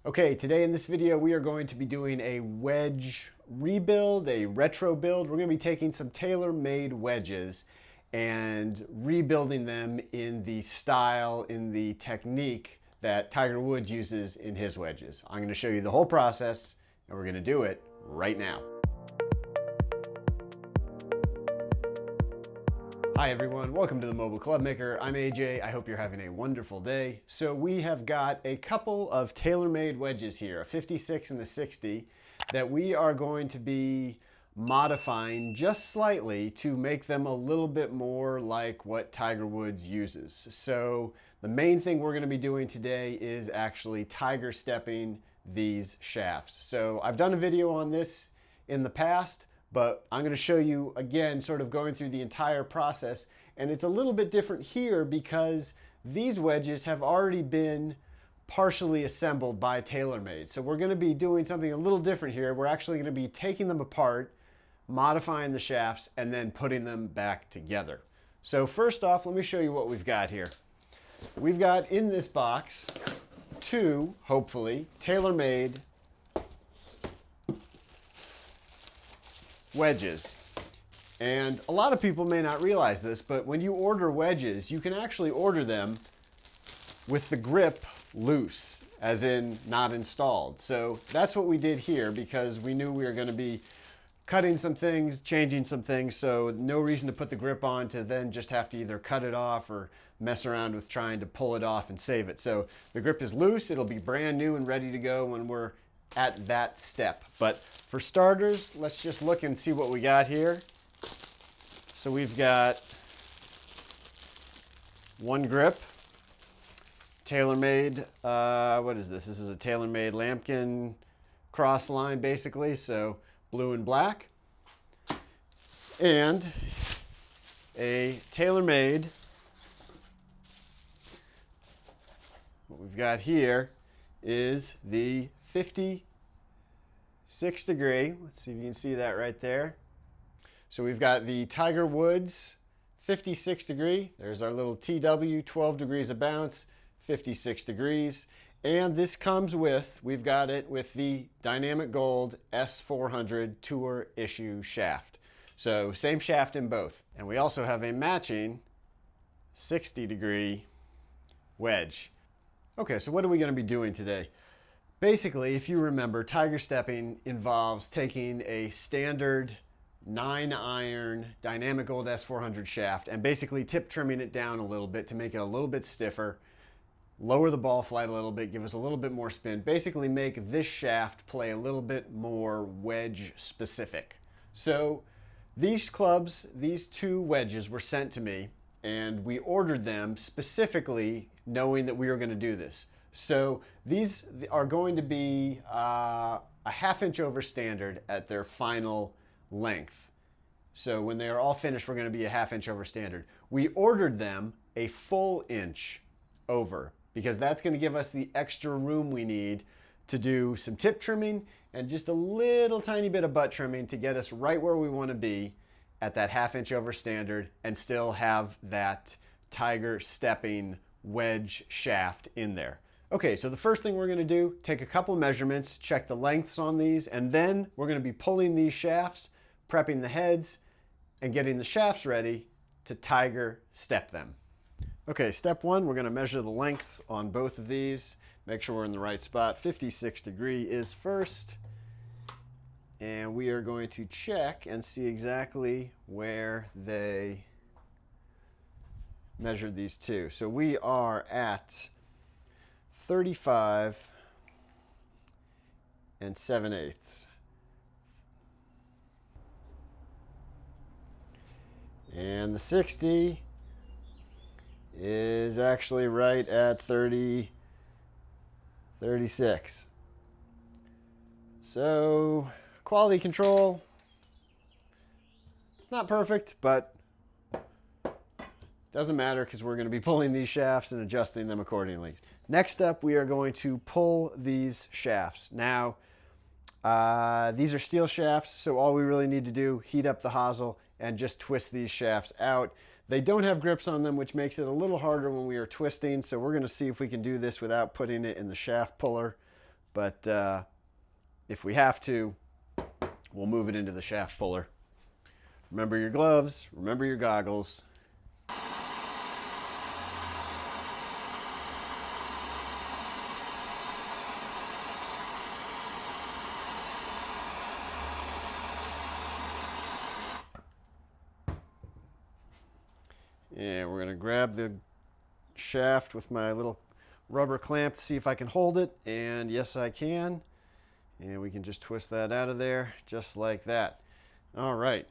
Okay, today in this video we are going to be doing a wedge rebuild, a retro build. We're going to be taking some TaylorMade wedges and rebuilding them in the style, in the technique that Tiger Woods uses in his wedges. I'm going to show you the whole process and we're going to do it right now. Hi everyone, welcome to the Mobile Club Maker. I'm AJ, I hope you're having a wonderful day. So we have got a couple of TaylorMade wedges here, a 56 and a 60, that we are going to be modifying just slightly to make them a little bit more like what Tiger Woods uses. So the main thing we're going to be doing today is actually tiger stepping these shafts. So I've done a video on this in the past, but I'm going to show you again, sort of going through the entire process. And it's a little bit different here because these wedges have already been partially assembled by TaylorMade. So we're going to be doing something a little different here. We're actually going to be taking them apart, modifying the shafts, and then putting them back together. So first off, let me show you what we've got here. We've got in this box two, hopefully, TaylorMade wedges. And a lot of people may not realize this, but when you order wedges, you can actually order them with the grip loose, as in not installed. So that's what we did here because we knew we were going to be cutting some things, changing some things, so no reason to put the grip on to then just have to either cut it off or mess around with trying to pull it off and save it. So the grip is loose, it'll be brand new and ready to go when we're at that step. But for starters, let's just look and see what we got here. So we've got one grip, TaylorMade, what is this? This is a TaylorMade lambkin cross line basically, so blue and black. And a TaylorMade, what we've got here is the 56 degree. Let's see if you can see that right there. So we've got the Tiger Woods 56 degree. There's our little TW, 12 degrees of bounce, 56 degrees. And this comes with, we've got it with the Dynamic Gold S400 Tour Issue shaft. So same shaft in both. And we also have a matching 60 degree wedge. Okay, so what are we going to be doing today? Basically, if you remember, tiger stepping involves taking a standard 9-iron Dynamic Gold S400 shaft and basically tip trimming it down a little bit to make it a little bit stiffer, lower the ball flight a little bit, give us a little bit more spin, basically make this shaft play a little bit more wedge specific. So these clubs, these two wedges were sent to me and we ordered them specifically knowing that we were going to do this. So these are going to be a ½ inch over standard at their final length. So when they are all finished, we're going to be a ½ inch over standard. We ordered them a full inch over because that's going to give us the extra room we need to do some tip trimming and just a little tiny bit of butt trimming to get us right where we want to be at that ½ inch over standard and still have that tiger stepping wedge shaft in there. Okay, so the first thing we're going to do, take a couple measurements, check the lengths on these, and then we're going to be pulling these shafts, prepping the heads, and getting the shafts ready to tiger step them. Okay, step one, we're going to measure the lengths on both of these, make sure we're in the right spot. 56 degree is first, and we are going to check and see exactly where they measured these two. So we are at 35 7/8. And the 60 is actually right at 36. So quality control, it's not perfect, but doesn't matter because we're going to be pulling these shafts and adjusting them accordingly. Next up, we are going to pull these shafts. Now, these are steel shafts, so all we really need to do, heat up the hosel and just twist these shafts out. They don't have grips on them, which makes it a little harder when we are twisting, so we're going to see if we can do this without putting it in the shaft puller. but if we have to, we'll move it into the shaft puller. Remember your gloves, remember your goggles. And we're gonna grab the shaft with my little rubber clamp to see if I can hold it, and yes I can. And we can just twist that out of there just like that. All right,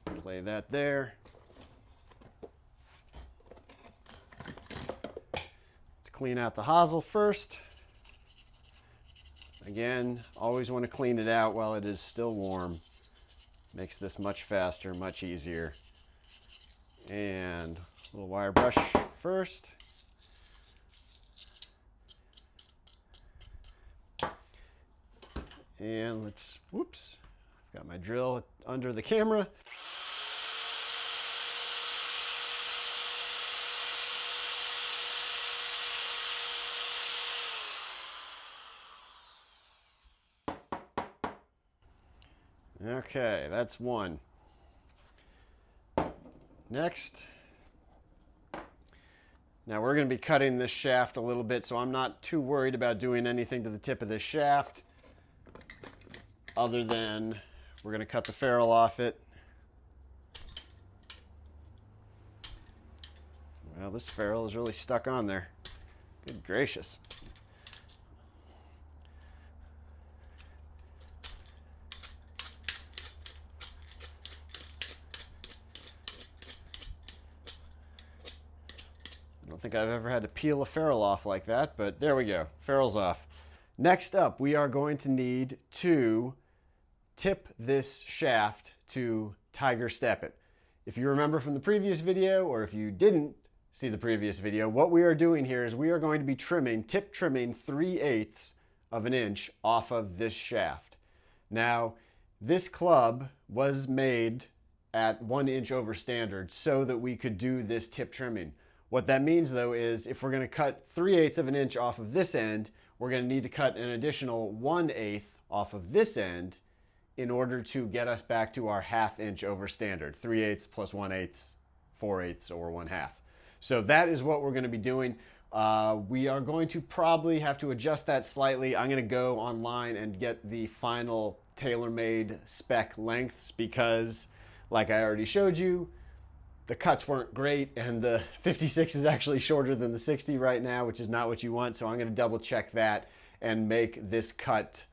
let's lay that there. Let's clean out the hosel first. Again, always want to clean it out while it is still warm. Makes this much faster, much easier. And a little wire brush first. And let's, whoops, got my drill under the camera. Okay, that's one. Next, now we're going to be cutting this shaft a little bit, so I'm not too worried about doing anything to the tip of this shaft, other than we're going to cut the ferrule off it. Well, this ferrule is really stuck on there. Good gracious. I don't think I've ever had to peel a ferrule off like that, but there we go. Ferrule's off. Next up, we are going to need to tip this shaft to Tiger step it. If you remember from the previous video, or if you didn't see the previous video, what we are doing here is we are going to be trimming, tip trimming 3/8 of an inch off of this shaft. Now, this club was made at 1 inch over standard so that we could do this tip trimming. What that means though is if we're going to cut 3/8 of an inch off of this end, we're going to need to cut an additional 1/8 off of this end in order to get us back to our 1/2 inch over standard. 3/8 plus 1/8, 4/8, or 1/2. So that is what we're going to be doing. We are going to probably have to adjust that slightly. I'm going to go online and get the final TaylorMade spec lengths because, like I already showed you, the cuts weren't great, and the 56 is actually shorter than the 60 right now, which is not what you want. So I'm going to double check that and make this cut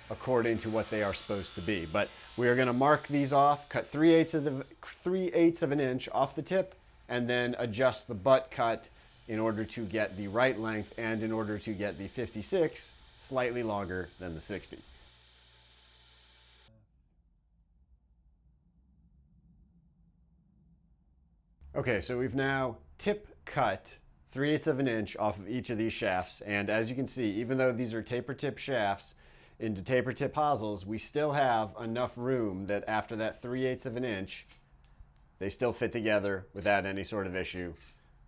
according to what they are supposed to be. But we are going to mark these off, cut 3/8 of an inch off the tip, and then adjust the butt cut in order to get the right length and in order to get the 56 slightly longer than the 60. Okay, so we've now tip cut 3/8 of an inch off of each of these shafts, and as you can see, even though these are taper tip shafts into taper tip hosels, we still have enough room that after that 3/8 of an inch, they still fit together without any sort of issue,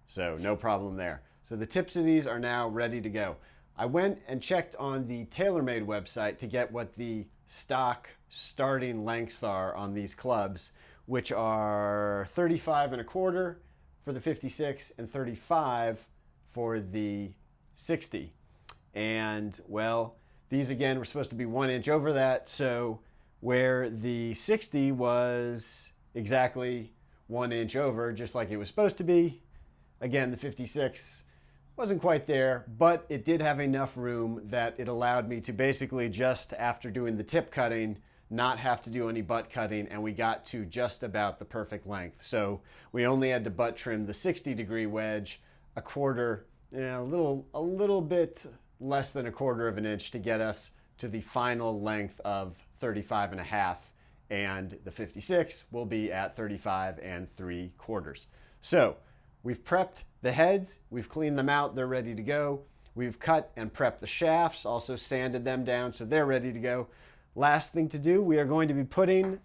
so no problem there. So the tips of these are now ready to go. I went and checked on the TaylorMade website to get what the stock starting lengths are on these clubs, which are 35 1/4 for the 56 and 35 for the 60. And well, these again were supposed to be 1 inch over that, so where the 60 was exactly 1 inch over, just like it was supposed to be, again, the 56 wasn't quite there, but it did have enough room that it allowed me to basically, just after doing the tip cutting, not have to do any butt cutting, and we got to just about the perfect length. So we only had to butt trim the 60-degree wedge a quarter, a little bit less than 1/4 of an inch to get us to the final length of 35 1/2, and the 56 will be at 35 3/4. So we've prepped the heads, we've cleaned them out, they're ready to go. We've cut and prepped the shafts, also sanded them down so they're ready to go. Last thing to do, we are going to be putting,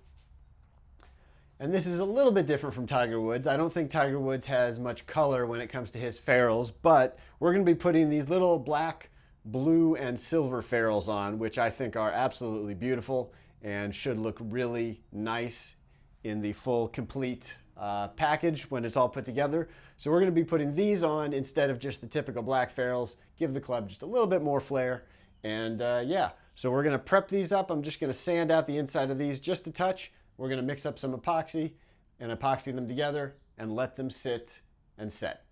and this is a little bit different from Tiger Woods. I don't think Tiger Woods has much color when it comes to his ferrules, but we're going to be putting these little black blue and silver ferrules on, which I think are absolutely beautiful and should look really nice in the full complete package when it's all put together. So we're going to be putting these on instead of just the typical black ferrules, give the club just a little bit more flair. And yeah, so we're going to prep these up. I'm just going to sand out the inside of these just a touch. We're going to mix up some epoxy and epoxy them together and let them sit and set.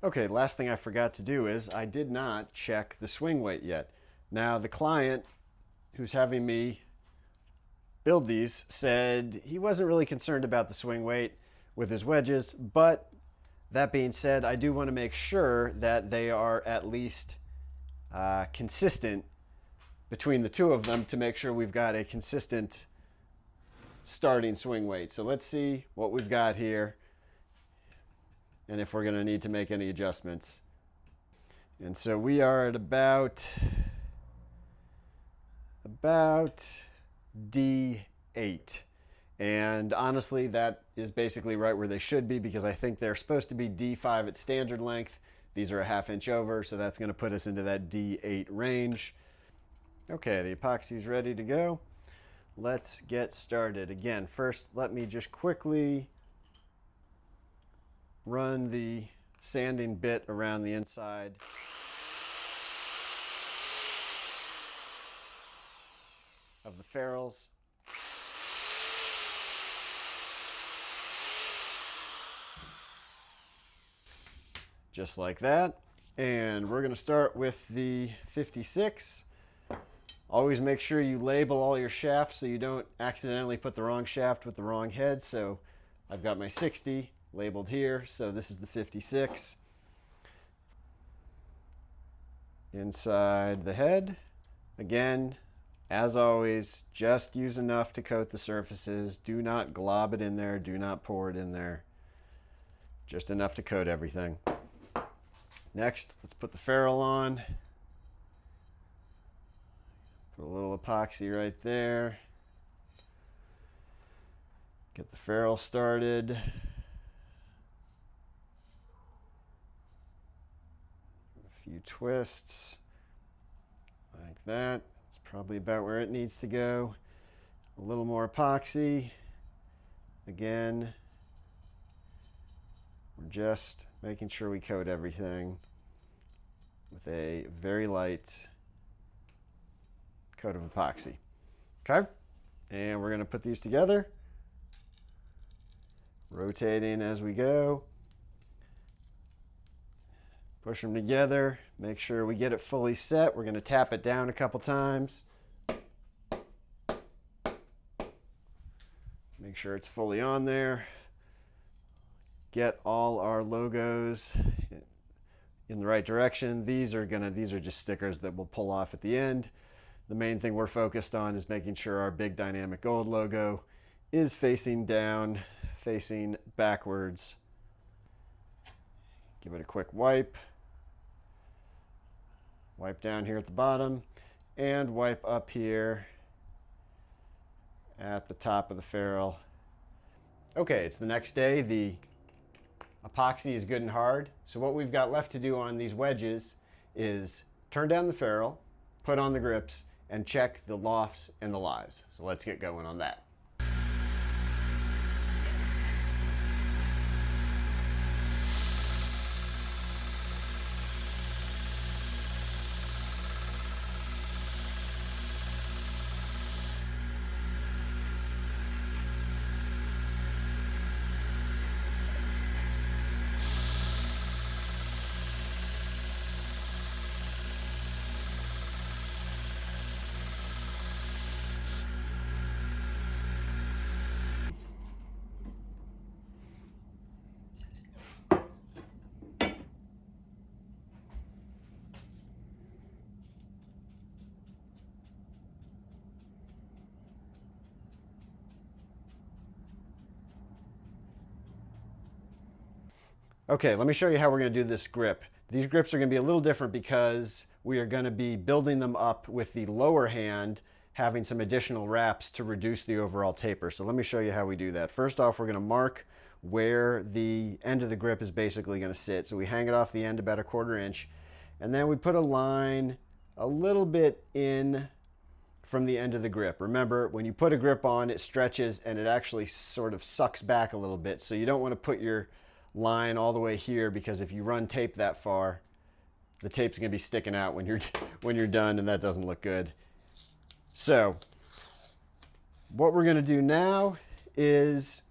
Okay, last thing I forgot to do is I did not check the swing weight yet. Now the client who's having me build these said he wasn't really concerned about the swing weight with his wedges, but that being said, I do want to make sure that they are at least consistent between the two of them to make sure we've got a consistent starting swing weight. So let's see what we've got here and if we're going to need to make any adjustments. And so we are at about D8. And honestly, that is basically right where they should be, because I think they're supposed to be D5 at standard length. These are a ½ inch over, so that's going to put us into that D8 range. Okay, the epoxy is ready to go. Let's get started. Again, first, let me just quickly run the sanding bit around the inside. Of the ferrules. Just like that. And we're going to start with the 56. Always make sure you label all your shafts so you don't accidentally put the wrong shaft with the wrong head. So I've got my 60 labeled here, so this is the 56. Inside the head, again, as always, just use enough to coat the surfaces. Do not glob it in there, do not pour it in there. Just enough to coat everything. Next, let's put the ferrule on. Put a little epoxy right there. Get the ferrule started. A few twists like that. That's probably about where it needs to go. A little more epoxy. Again, we're just making sure we coat everything with a very light coat of epoxy. Okay, and we're going to put these together, rotating as we go. Push them together, make sure we get it fully set. We're going to tap it down a couple times. Make sure it's fully on there. Get all our logos in the right direction. These are just stickers that we'll pull off at the end. The main thing we're focused on is making sure our big dynamic gold logo is facing down, facing backwards. Give it a quick wipe. Wipe down here at the bottom and wipe up here at the top of the ferrule. Okay, it's the next day. The epoxy is good and hard. So what we've got left to do on these wedges is turn down the ferrule, put on the grips, and check the lofts and the lies. So let's get going on that. Okay, let me show you how we're going to do this grip. These grips are going to be a little different because we are going to be building them up with the lower hand, having some additional wraps to reduce the overall taper. So let me show you how we do that. First off, we're going to mark where the end of the grip is basically going to sit. So we hang it off the end about 1/4 inch, and then we put a line a little bit in from the end of the grip. Remember, when you put a grip on, it stretches and it actually sort of sucks back a little bit. So you don't want to put your line all the way here, because if you run tape that far, the tape's going to be sticking out when you're done, and that doesn't look good. So what we're going to do now is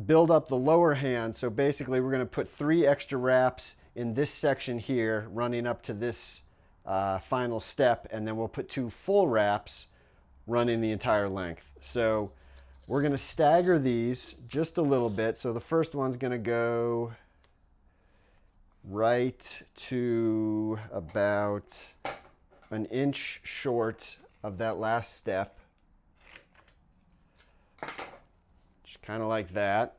build up the lower hand. So basically we're going to put 3 extra wraps in this section here, running up to this final step, and then we'll put 2 full wraps running the entire length. So we're going to stagger these just a little bit. So the first one's going to go right to about an inch short of that last step. Just kind of like that.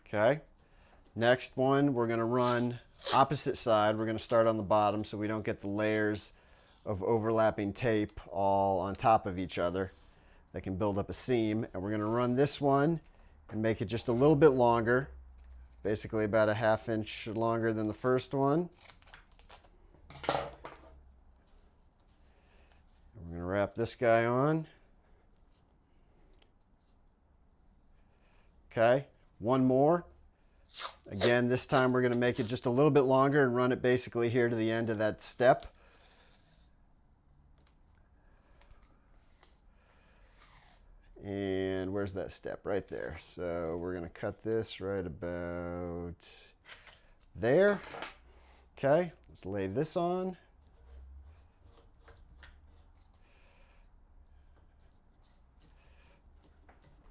Okay. Next one, we're going to run opposite side. We're going to start on the bottom so we don't get the layers of overlapping tape all on top of each other. That can build up a seam. And we're going to run this one and make it just a little bit longer, basically about a 1/2 inch longer than the first one. And we're going to wrap this guy on. Okay, one more. Again, this time we're going to make it just a little bit longer and run it basically here to the end of that step. And where's that step? Right there. So we're going to cut this right about there. Okay, let's lay this on.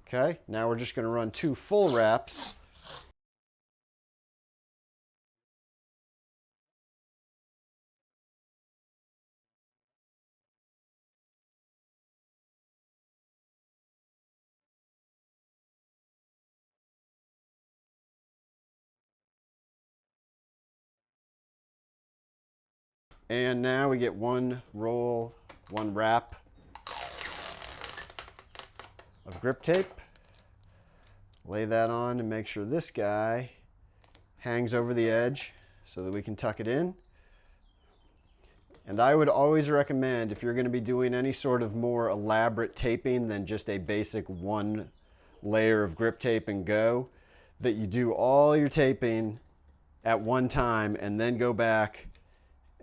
Okay, now we're just going to run 2 full wraps. And now we get 1 roll, 1 wrap of grip tape. Lay that on and make sure this guy hangs over the edge so that we can tuck it in. And I would always recommend, if you're going to be doing any sort of more elaborate taping than just a basic 1 layer of grip tape and go, that you do all your taping at one time and then go back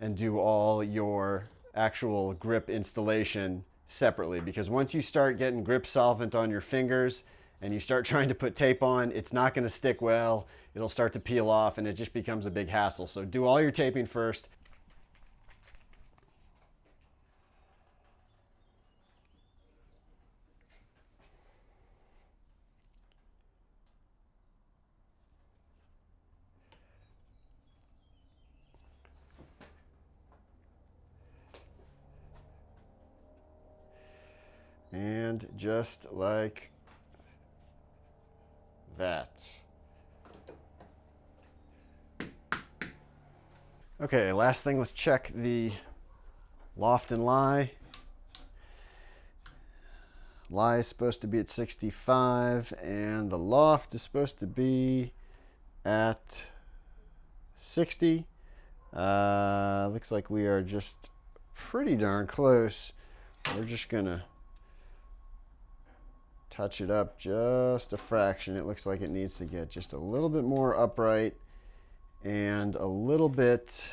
and do all your actual grip installation separately. Because once you start getting grip solvent on your fingers and you start trying to put tape on, it's not going to stick well. It'll start to peel off and it just becomes a big hassle. So do all your taping first. And just like that. Okay, last thing, let's check the loft and lie. Lie is supposed to be at 65 and the loft is supposed to be at 60. Looks like we are just pretty darn close. We're just gonna touch it up just a fraction. It looks like it needs to get just a little bit more upright and a little bit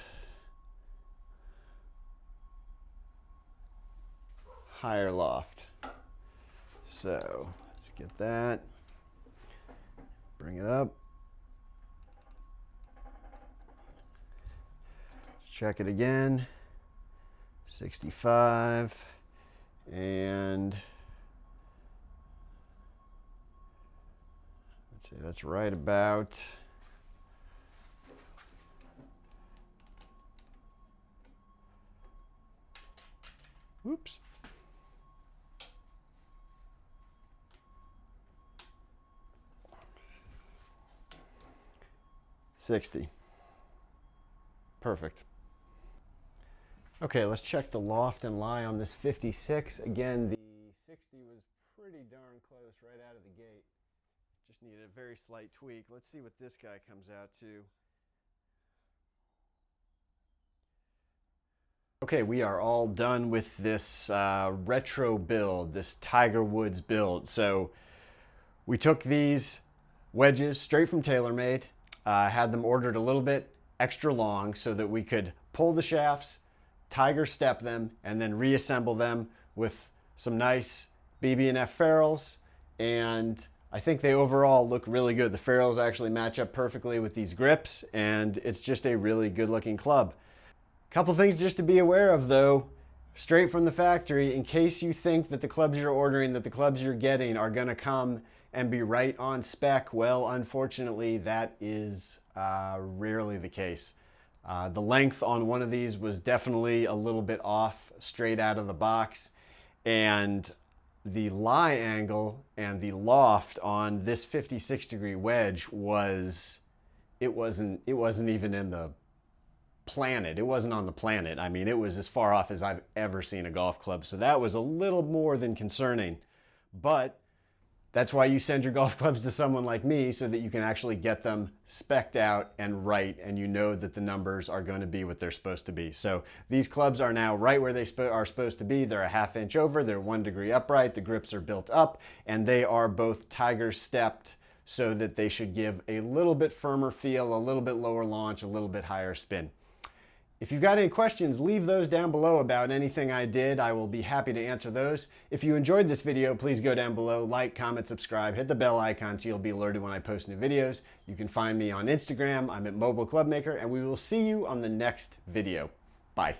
higher loft. So let's get that. Bring it up. Let's check it again. 65 and let's see, that's right about whoops. $60. Perfect. Okay, let's check the loft and lie on this 56. Again, the 60 was pretty darn close right out of the gate. Just need a very slight tweak. Let's see what this guy comes out to. Okay, we are all done with this retro build, this Tiger Woods build. So we took these wedges straight from TaylorMade, had them ordered a little bit extra long so that we could pull the shafts, Tiger step them, and then reassemble them with some nice BB&F ferrules. And I think they overall look really good. The ferrules actually match up perfectly with these grips, and it's just a really good looking club. Couple things just to be aware of though, straight from the factory, in case you think that the clubs you're ordering, that the clubs you're getting are gonna come and be right on spec. Well, unfortunately, that is rarely the case. The length on one of these was definitely a little bit off straight out of the box, and the lie angle and the loft on this 56-degree wedge wasn't even in the planet. It wasn't on the planet. I mean, it was as far off as I've ever seen a golf club. So that was a little more than concerning. But that's why you send your golf clubs to someone like me, so that you can actually get them spec'd out and right, and you know that the numbers are going to be what they're supposed to be. So these clubs are now right where they are supposed to be. They're a ½ inch over, they're 1 degree upright, the grips are built up, and they are both Tiger stepped so that they should give a little bit firmer feel, a little bit lower launch, a little bit higher spin. If you've got any questions, leave those down below about anything I did. I will be happy to answer those. If you enjoyed this video, please go down below, like, comment, subscribe, hit the bell icon so you'll be alerted when I post new videos. You can find me on Instagram. I'm at Mobile Club Maker, and we will see you on the next video. Bye.